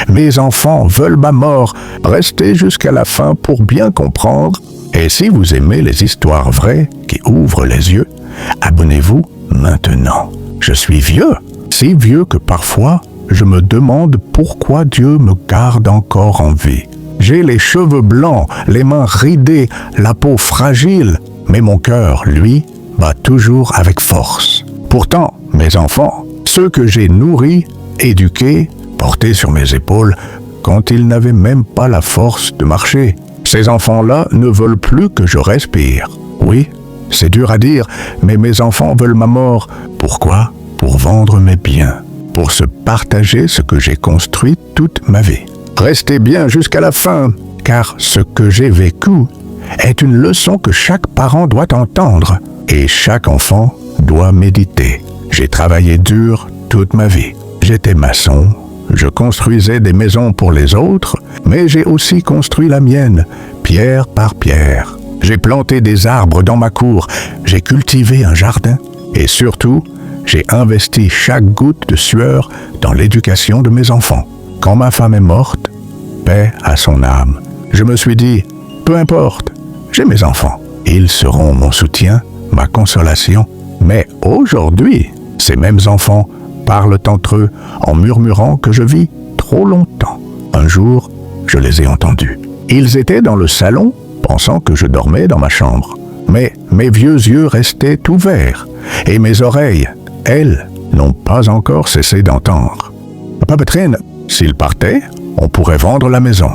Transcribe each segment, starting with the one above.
Mes enfants veulent ma mort. Restez jusqu'à la fin pour bien comprendre. Et si vous aimez les histoires vraies qui ouvrent les yeux, abonnez-vous maintenant. Je suis vieux, si vieux que parfois je me demande pourquoi Dieu me garde encore en vie. J'ai les cheveux blancs, les mains ridées, la peau fragile, mais mon cœur, lui, bat toujours avec force. Pourtant, mes enfants, ceux que j'ai nourris, éduqués, portés sur mes épaules, quand ils n'avaient même pas la force de marcher, ces enfants-là ne veulent plus que je respire. Oui, c'est dur à dire, mais mes enfants veulent ma mort. Pourquoi ? Pour vendre mes biens, pour se partager ce que j'ai construit toute ma vie. Restez bien jusqu'à la fin, car ce que j'ai vécu est une leçon que chaque parent doit entendre et chaque enfant doit méditer. J'ai travaillé dur toute ma vie. J'étais maçon, je construisais des maisons pour les autres, mais j'ai aussi construit la mienne, pierre par pierre. J'ai planté des arbres dans ma cour, j'ai cultivé un jardin et surtout, j'ai investi chaque goutte de sueur dans l'éducation de mes enfants. Quand ma femme est morte, paix à son âme, je me suis dit, peu importe, j'ai mes enfants. Ils seront mon soutien, ma consolation. Mais aujourd'hui, ces mêmes enfants parlent entre eux en murmurant que je vis trop longtemps. Un jour, je les ai entendus. Ils étaient dans le salon, pensant que je dormais dans ma chambre. Mais mes vieux yeux restaient ouverts et mes oreilles, elles, n'ont pas encore cessé d'entendre. Papa Petrine, s'il partait, on pourrait vendre la maison.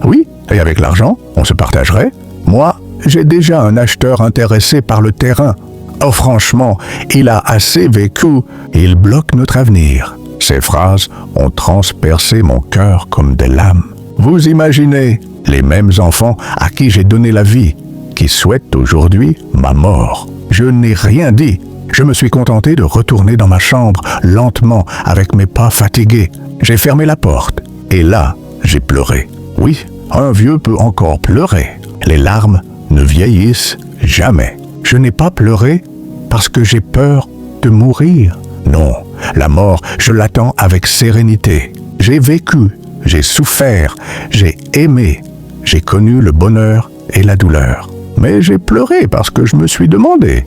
Oui, et avec l'argent, on se partagerait. Moi, j'ai déjà un acheteur intéressé par le terrain. Oh franchement, il a assez vécu, il bloque notre avenir. Ces phrases ont transpercé mon cœur comme des lames. Vous imaginez, les mêmes enfants à qui j'ai donné la vie, qui souhaitent aujourd'hui ma mort. Je n'ai rien dit. Je me suis contenté de retourner dans ma chambre, lentement, avec mes pas fatigués. J'ai fermé la porte, et là, j'ai pleuré. Oui, un vieux peut encore pleurer. Les larmes ne vieillissent jamais. Je n'ai pas pleuré parce que j'ai peur de mourir. Non, la mort, je l'attends avec sérénité. J'ai vécu, j'ai souffert, j'ai aimé, j'ai connu le bonheur et la douleur. Mais j'ai pleuré parce que je me suis demandé,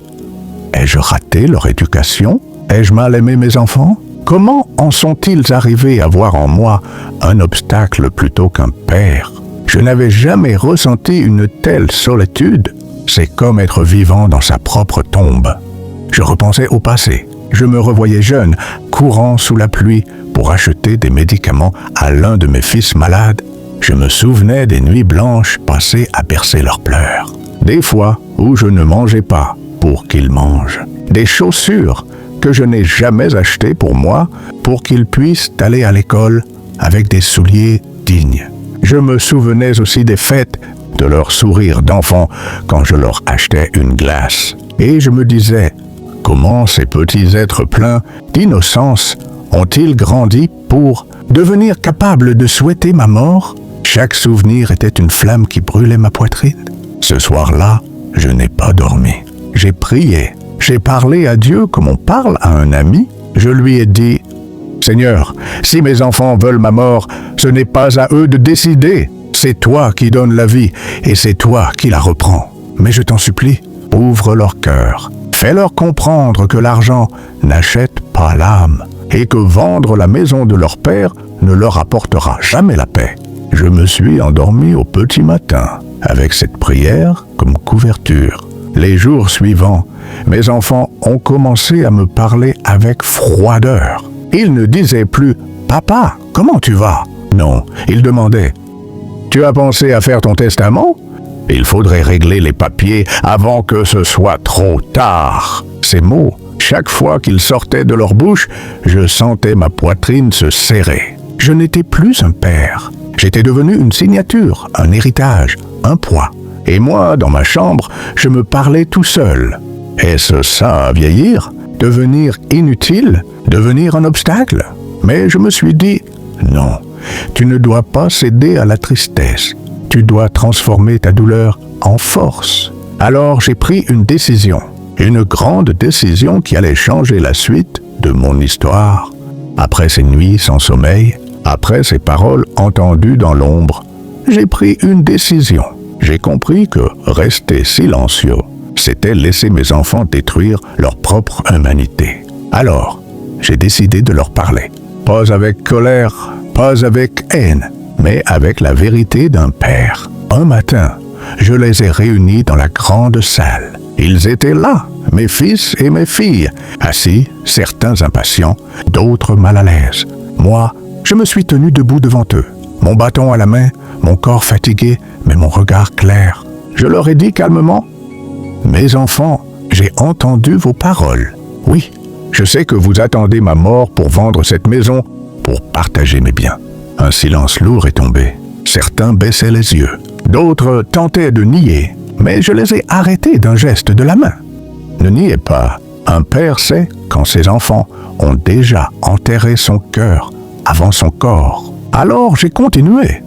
ai-je raté leur éducation? Ai-je mal aimé mes enfants? Comment en sont-ils arrivés à voir en moi un obstacle plutôt qu'un père? Je n'avais jamais ressenti une telle solitude. C'est comme être vivant dans sa propre tombe. Je repensais au passé. Je me revoyais jeune, courant sous la pluie pour acheter des médicaments à l'un de mes fils malades. Je me souvenais des nuits blanches passées à bercer leurs pleurs. Des fois où je ne mangeais pas pour qu'ils mangent. Des chaussures que je n'ai jamais achetées pour moi pour qu'ils puissent aller à l'école avec des souliers dignes. Je me souvenais aussi des fêtes, de leur sourire d'enfant quand je leur achetais une glace. Et je me disais, comment ces petits êtres pleins d'innocence ont-ils grandi pour devenir capables de souhaiter ma mort? Chaque souvenir était une flamme qui brûlait ma poitrine. Ce soir-là, je n'ai pas dormi. J'ai prié. J'ai parlé à Dieu comme on parle à un ami. Je lui ai dit, « Seigneur, si mes enfants veulent ma mort, ce n'est pas à eux de décider. C'est toi qui donnes la vie et c'est toi qui la reprends. Mais je t'en supplie, ouvre leur cœur. Fais-leur comprendre que l'argent n'achète pas l'âme et que vendre la maison de leur père ne leur apportera jamais la paix. » Je me suis endormi au petit matin avec cette prière comme couverture. Les jours suivants, mes enfants ont commencé à me parler avec froideur. Ils ne disaient plus « Papa, comment tu vas ?» Non, ils demandaient « Tu as pensé à faire ton testament ? Il faudrait régler les papiers avant que ce soit trop tard. » Ces mots, chaque fois qu'ils sortaient de leur bouche, je sentais ma poitrine se serrer. Je n'étais plus un père. J'étais devenu une signature, un héritage, un poids. Et moi, dans ma chambre, je me parlais tout seul. Est-ce ça à vieillir? Devenir inutile? Devenir un obstacle? Mais je me suis dit, non, tu ne dois pas céder à la tristesse. Tu dois transformer ta douleur en force. Alors j'ai pris une décision, une grande décision qui allait changer la suite de mon histoire. Après ces nuits sans sommeil, Après ces paroles entendues dans l'ombre, j'ai pris une décision. J'ai compris que rester silencieux, c'était laisser mes enfants détruire leur propre humanité. Alors, j'ai décidé de leur parler. Pas avec colère, pas avec haine, mais avec la vérité d'un père. Un matin, je les ai réunis dans la grande salle. Ils étaient là, mes fils et mes filles, assis, certains impatients, d'autres mal à l'aise. Moi, je me suis tenu debout devant eux, mon bâton à la main, mon corps fatigué, mais mon regard clair. Je leur ai dit calmement, « Mes enfants, j'ai entendu vos paroles. Oui, je sais que vous attendez ma mort pour vendre cette maison, pour partager mes biens. » Un silence lourd est tombé. Certains baissaient les yeux. D'autres tentaient de nier, mais je les ai arrêtés d'un geste de la main. Ne niez pas. Un père sait quand ses enfants ont déjà enterré son cœur avant son corps. Alors j'ai continué.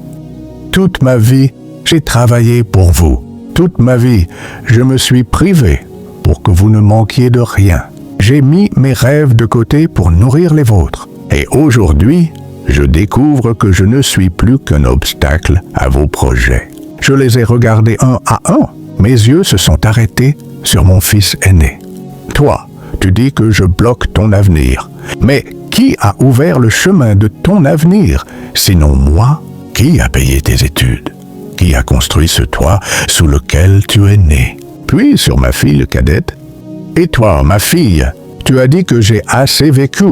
Toute ma vie, j'ai travaillé pour vous. Toute ma vie, je me suis privé pour que vous ne manquiez de rien. J'ai mis mes rêves de côté pour nourrir les vôtres. Et aujourd'hui, je découvre que je ne suis plus qu'un obstacle à vos projets. Je les ai regardés un à un. Mes yeux se sont arrêtés sur mon fils aîné. Toi, tu dis que je bloque ton avenir. Mais qui a ouvert le chemin de ton avenir, sinon moi? Qui a payé tes études? Qui a construit ce toit sous lequel tu es né? Puis sur ma fille cadette. Et toi, ma fille, tu as dit que j'ai assez vécu.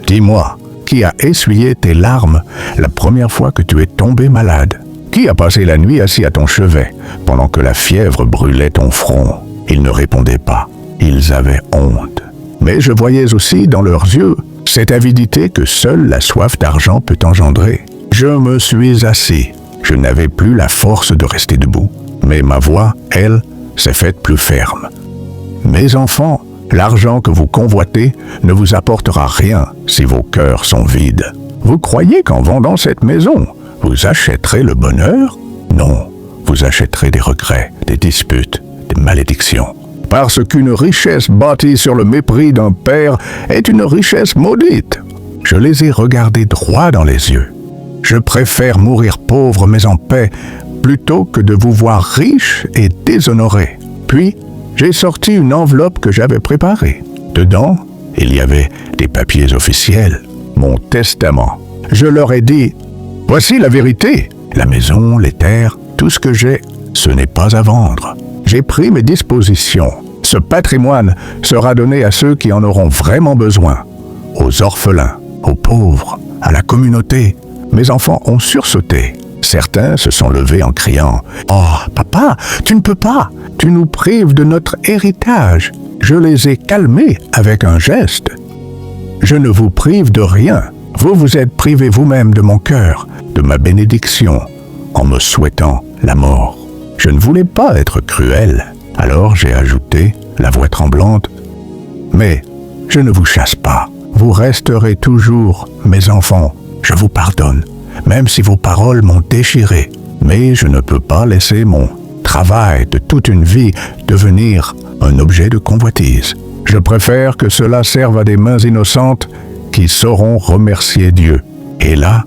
Dis-moi, qui a essuyé tes larmes la première fois que tu es tombé malade? Qui a passé la nuit assis à ton chevet pendant que la fièvre brûlait ton front? Ils ne répondaient pas. Ils avaient honte. Mais je voyais aussi dans leurs yeux cette avidité que seule la soif d'argent peut engendrer. Je me suis assis. Je n'avais plus la force de rester debout. Mais ma voix, elle, s'est faite plus ferme. Mes enfants, l'argent que vous convoitez ne vous apportera rien si vos cœurs sont vides. Vous croyez qu'en vendant cette maison, vous achèterez le bonheur? Non, vous achèterez des regrets, des disputes, des malédictions. Parce qu'une richesse bâtie sur le mépris d'un père est une richesse maudite. Je les ai regardés droit dans les yeux. Je préfère mourir pauvre mais en paix plutôt que de vous voir riche et déshonoré. Puis, j'ai sorti une enveloppe que j'avais préparée. Dedans, il y avait des papiers officiels, mon testament. Je leur ai dit, « Voici la vérité. La maison, les terres, tout ce que j'ai, ce n'est pas à vendre. J'ai pris mes dispositions. Ce patrimoine sera donné à ceux qui en auront vraiment besoin, aux orphelins, aux pauvres, à la communauté. » Mes enfants ont sursauté. Certains se sont levés en criant « Oh, papa, tu ne peux pas! Tu nous prives de notre héritage !» Je les ai calmés avec un geste. « Je ne vous prive de rien. Vous vous êtes privé vous-même de mon cœur, de ma bénédiction, en me souhaitant la mort. Je ne voulais pas être cruel. Alors j'ai ajouté, la voix tremblante, « Mais je ne vous chasse pas. Vous resterez toujours mes enfants. Je vous pardonne, même si vos paroles m'ont déchiré. Mais je ne peux pas laisser mon travail de toute une vie devenir un objet de convoitise. Je préfère que cela serve à des mains innocentes qui sauront remercier Dieu. » Et là,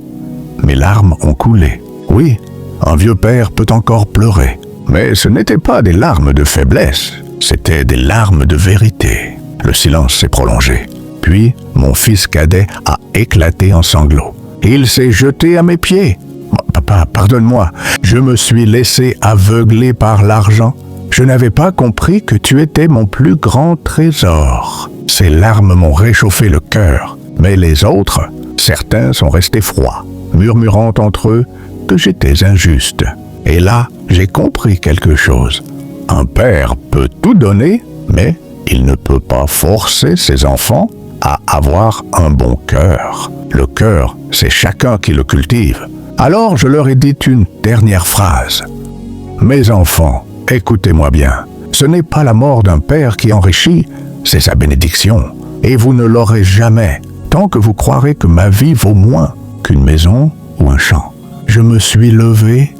mes larmes ont coulé. Oui, un vieux père peut encore pleurer. Mais ce n'étaient pas des larmes de faiblesse, c'étaient des larmes de vérité. Le silence s'est prolongé. Puis, mon fils cadet a éclaté en sanglots. Il s'est jeté à mes pieds. « Papa, pardonne-moi, je me suis laissé aveugler par l'argent. Je n'avais pas compris que tu étais mon plus grand trésor. » Ces larmes m'ont réchauffé le cœur. Mais les autres, certains sont restés froids, murmurant entre eux que j'étais injuste. Et là, j'ai compris quelque chose. Un père peut tout donner, mais il ne peut pas forcer ses enfants à avoir un bon cœur. Le cœur, c'est chacun qui le cultive. Alors je leur ai dit une dernière phrase. « Mes enfants, écoutez-moi bien. Ce n'est pas la mort d'un père qui enrichit, c'est sa bénédiction. Et vous ne l'aurez jamais, tant que vous croirez que ma vie vaut moins qu'une maison ou un champ. » Je me suis levé,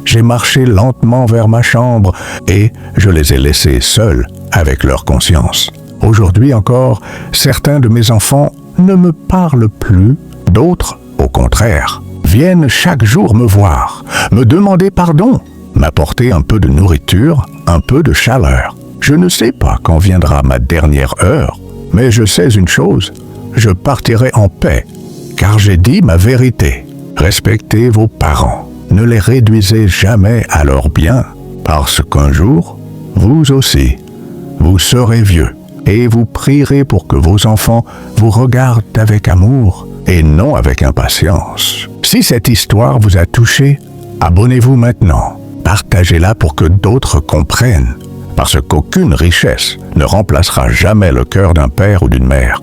j'ai marché lentement vers ma chambre et je les ai laissés seuls avec leur conscience. Aujourd'hui encore, certains de mes enfants ne me parlent plus, d'autres Au contraire, viennent chaque jour me voir, me demander pardon, m'apporter un peu de nourriture, un peu de chaleur. Je ne sais pas quand viendra ma dernière heure, mais je sais une chose, je partirai en paix, car j'ai dit ma vérité. Respectez vos parents, ne les réduisez jamais à leur bien, parce qu'un jour, vous aussi, vous serez vieux, et vous prierez pour que vos enfants vous regardent avec amour et non avec impatience. Si cette histoire vous a touché, abonnez-vous maintenant. Partagez-la pour que d'autres comprennent, parce qu'aucune richesse ne remplacera jamais le cœur d'un père ou d'une mère.